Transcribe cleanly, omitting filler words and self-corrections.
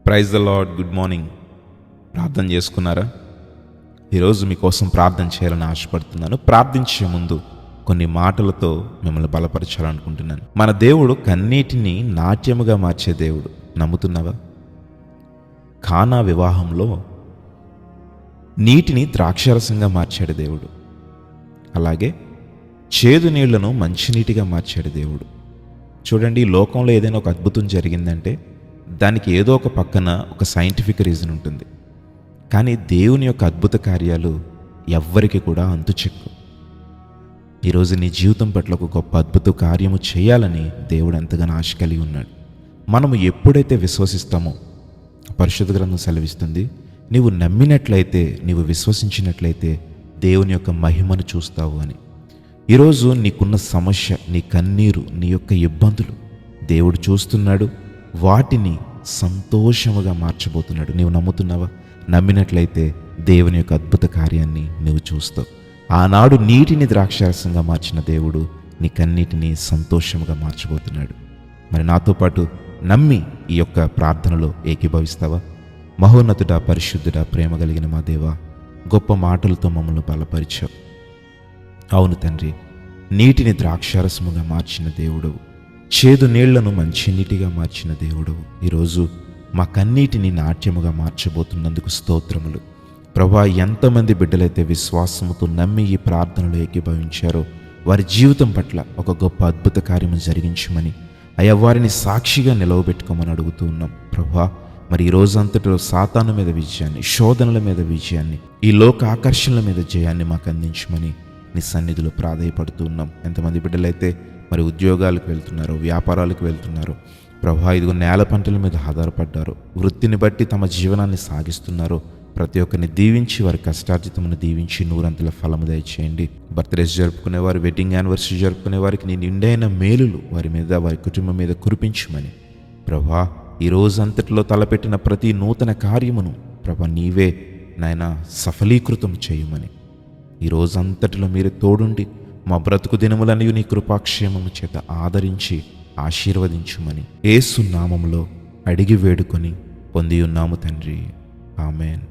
Praise the lord. Good morning. ప్రార్థన చేసుకున్నారా? ఈరోజు మీకోసం ప్రార్థన చేయాలని ఆశపడుతున్నాను. ప్రార్థించే ముందు కొన్ని మాటలతో మిమ్మల్ని బలపరచాలనుకుంటున్నాను. మన దేవుడు కన్నీటిని నాట్యముగా మార్చే దేవుడు. నమ్ముతున్నావా? కానా వివాహంలో నీటిని ద్రాక్షారసంగా మార్చాడు దేవుడు. అలాగే చేదు నీళ్లను మంచినీటిగా మార్చాడు దేవుడు. చూడండి, ఈ లోకంలో ఏదైనా ఒక అద్భుతం జరిగిందంటే దానికి ఏదో ఒక పక్కన ఒక సైంటిఫిక్ రీజన్ ఉంటుంది. కానీ దేవుని యొక్క అద్భుత కార్యాలు ఎవ్వరికి కూడా అంతుచెక్కు. ఈరోజు నీ జీవితం పట్ల ఒక గొప్ప అద్భుత కార్యము చేయాలని దేవుడు ఎంతగానో ఆశ కలిగి ఉన్నాడు. మనము ఎప్పుడైతే విశ్వసిస్తామో, పరిశుద్ధ గ్రంథం సెలవిస్తుంది, నీవు నమ్మినట్లయితే, నీవు విశ్వసించినట్లయితే దేవుని యొక్క మహిమను చూస్తావు అని. ఈరోజు నీకున్న సమస్య, నీ కన్నీరు, నీ యొక్క ఇబ్బందులు దేవుడు చూస్తున్నాడు. వాటిని సంతోషముగా మార్చబోతున్నాడు. నీవు నమ్ముతున్నావా? నమ్మినట్లయితే దేవుని యొక్క అద్భుత కార్యాన్ని నువ్వు చూస్తావు. ఆనాడు నీటిని ద్రాక్షారసంగా మార్చిన దేవుడు నీ కన్నీటిని సంతోషముగా మార్చబోతున్నాడు. మరి నాతో పాటు నమ్మి ఈ యొక్క ప్రార్థనలో ఏకీభవిస్తావా? మహోన్నతుడా, పరిశుద్ధుడా, ప్రేమ కలిగిన మా దేవా, గొప్ప మాటలతో మమ్మల్ని బలపరిచావు. అవును తండ్రి, నీటిని ద్రాక్షారసముగా మార్చిన దేవుడు, చేదు నీళ్లను మంచినీటిగా మార్చిన దేవుడు, ఈరోజు మా కన్నీటిని నాట్యముగా మార్చబోతున్నందుకు స్తోత్రములు. ప్రభువా, ఎంతమంది బిడ్డలైతే విశ్వాసముతో నమ్మి ఈ ప్రార్థనలో ఏకీభవించారో వారి జీవితం పట్ల ఒక గొప్ప అద్భుత కార్యము జరిగించమని, అయ్యా వారిని సాక్షిగా నిలవబెట్టుకోమని అడుగుతూ ఉన్నాం. ప్రభువా, మరి ఈ రోజంతటిలో సాతాను మీద విజయాన్ని, శోధనల మీద విజయాన్ని, ఈ లోక ఆకర్షణల మీద జయాన్ని మాకు అందించమని నీ సన్నిధిలో ప్రాధేయపడుతూ ఉన్నాం. ఎంతమంది బిడ్డలైతే మరి ఉద్యోగాలకు వెళ్తున్నారు, వ్యాపారాలకు వెళ్తున్నారు, ప్రభువా, ఇదిగో నేల పంటల మీద ఆధారపడ్డారు, వృత్తిని బట్టి తమ జీవనాన్ని సాగిస్తున్నారు, ప్రతి ఒక్కరిని దీవించి వారి కష్టార్జితమును దీవించి నూరంతల ఫలము దయచేయండి. బర్త్డేస్ జరుపుకునేవారు, వెడ్డింగ్ యానివర్సరీ జరుపుకునే వారికి నీ నిండైన మేలులు వారి మీద, వారి కుటుంబం మీద కురిపించమని, ప్రభువా, ఈ రోజంతటిలో తలపెట్టిన ప్రతి నూతన కార్యమును ప్రభువా నీవే నాయన సఫలీకృతం చేయమని, ఈ రోజంతటిలో మీరు తోడుండి మా బ్రతుకు దినములన్నీ నీ కృపాక్షేమము చేత ఆదరించి ఆశీర్వదించుమని యేసు నామములో అడిగి వేడుకొని పొంది ఉన్నాము తండ్రి. ఆమెన్.